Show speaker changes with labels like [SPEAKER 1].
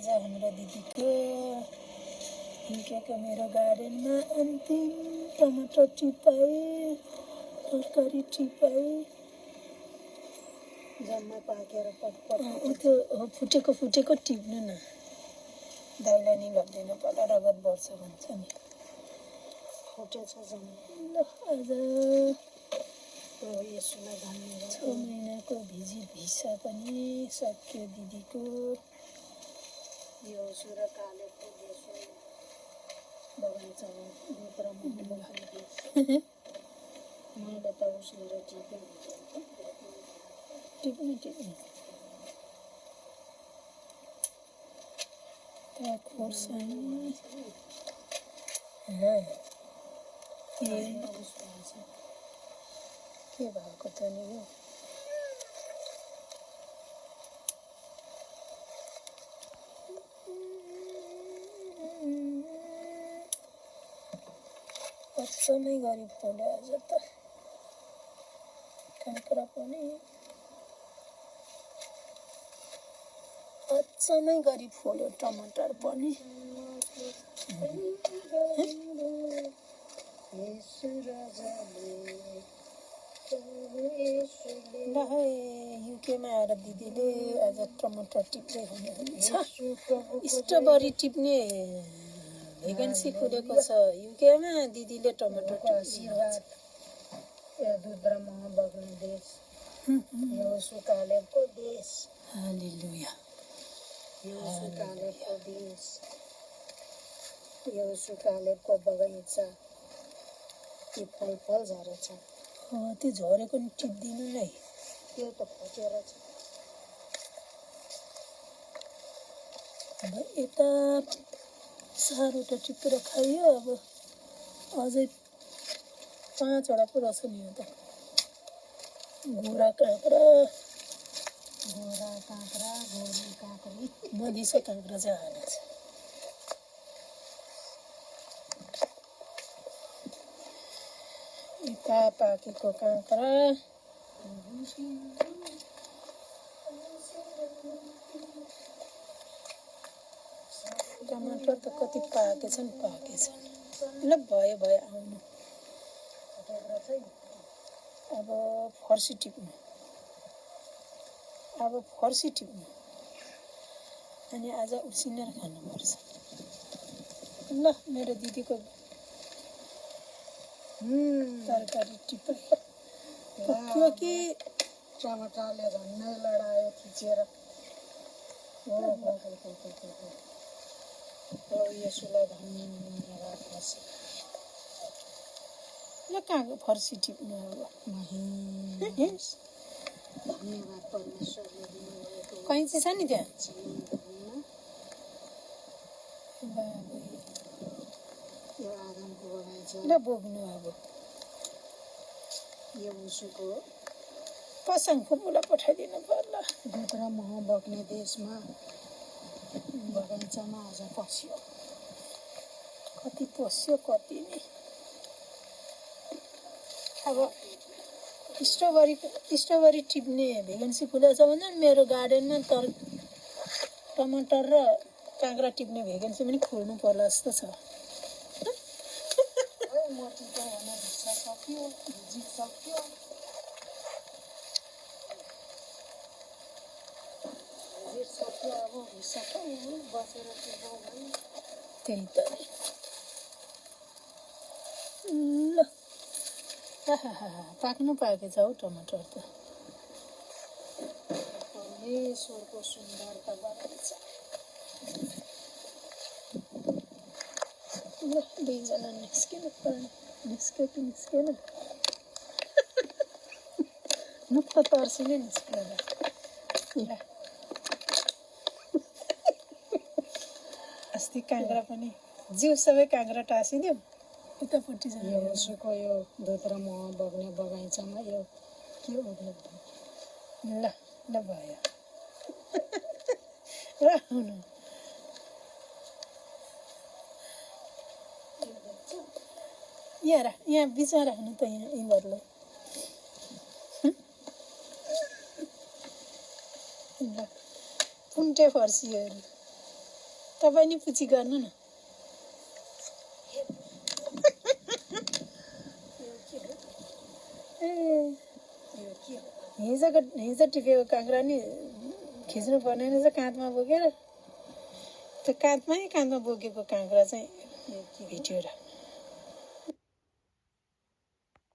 [SPEAKER 1] आज हाम्रो दिदीको हिँडेको मेरो गार्डनमा अन्तिम टमाटर टिपाई तरकारी टिपाई
[SPEAKER 2] जम्मै पाकेर पटपट
[SPEAKER 1] त्यो फुटेको टिप्नु न दाइलाई नि भन्दैन पहिला रगत बढ्छ भन्छ नि
[SPEAKER 2] फुटेछ जम्मै
[SPEAKER 1] ल आज
[SPEAKER 2] प्रभु येशूलाई धन्यवाद
[SPEAKER 1] 6 महिनाको भिसा पनि सक्यो दिदीको
[SPEAKER 2] यो सुर कालेको देशो बगैँचामा गोत्र मुखले देश मैले त उसले
[SPEAKER 1] टिप्नु त्यहाँ खोर्सानी के भएको त नि यो अचम्मै गरी फुल्यो आज त काँक्रा पनि अचम्मै गरी फुल्यो टमाटर पनि युकेमा आएर दिदीले आज टमाटर टिप्दै हुनुहुन्छ स्ट्रबेरी टिप्ने भेकेन्सी खुलेको छ युकेमा दिदीले टमाटर
[SPEAKER 2] आशीर्वाद यो दुधमा बग्ने देश यो सुकालेको देश
[SPEAKER 1] हालेलुया
[SPEAKER 2] यो सुकालेको देश यो सुकालेको बगैँचा ती फल झरेछ
[SPEAKER 1] त्यो झरेको नि टिप्दिनु नै
[SPEAKER 2] त्यो त फुटेर छ
[SPEAKER 1] अब यता साह्रो त टिपेर खाइयो अब अझै 5वटा पो रहेछ नि यो त घोडा काँक्रा
[SPEAKER 2] गोरी काँक्री
[SPEAKER 1] मधिसे काँक्रा चाहिँ हालेछ यता पाकेको काँक्रा टमाटर त कति पाकेछन् ल भयो आउनु अब फर्सी टिप्नु अनि आज उसिनेर खानुपर्छ ल मेरो दिदीको तरकारी टिपाई पक्यो कि
[SPEAKER 2] टमाटरले झन्नै लडायो खिचेर येशूलाई धन्यवाद होस्
[SPEAKER 1] ल कहाँको फर्सी टिप्नु अब
[SPEAKER 2] धन्यवाद परमेश्वरले दिनुभएको
[SPEAKER 1] कैँची छ नि त्यहाँ
[SPEAKER 2] यो आँगनको बगैँचा
[SPEAKER 1] ल बोक्नु अब
[SPEAKER 2] यो उसुको
[SPEAKER 1] पसङ फुपूलाई पठाइदिनु पर्ला
[SPEAKER 2] दुध र मह बग्ने देशमा बगैँचामा आज पस्यो
[SPEAKER 1] कति पस्यो कति नि अब स्ट्रबेरी टिप्ने भेकेन्सी खुलेको छ भने मेरो गार्डनमा टमाटर र काँक्रा टिप्ने भेकेन्सी पनि खोल्नु पर्ला जस्तो छ त्यही त ल पाक्नु पाकेछ हौ टमाटर त
[SPEAKER 2] परमेश्वरको सुन्दरता बढाउँछ
[SPEAKER 1] ल दुईजना निस्क्यो कि निस्केन मुख त तर्सिनै निस्क्यो ल अस्ति काँक्रा पनि जिउ सबै काँक्रा टाँसिदियो उतापट्टि
[SPEAKER 2] यो उसुको यो दुध र मह बग्ने बगैँचामा यो के उब्लो
[SPEAKER 1] ल भयो र हुनु यहाँ बिचमा राख्नु त यहाँ यिनीहरूलाई ल कुन्टे फर्सीहरू तपाईँ नि पुची गर्नु न। ए हिजो टिपेको काँक्रा नि खिच्नु पर्ने रहेछ काँधमा बोकेर। त्यो काँधमा बोकेको काँक्रा चाहिँ भेट्यो र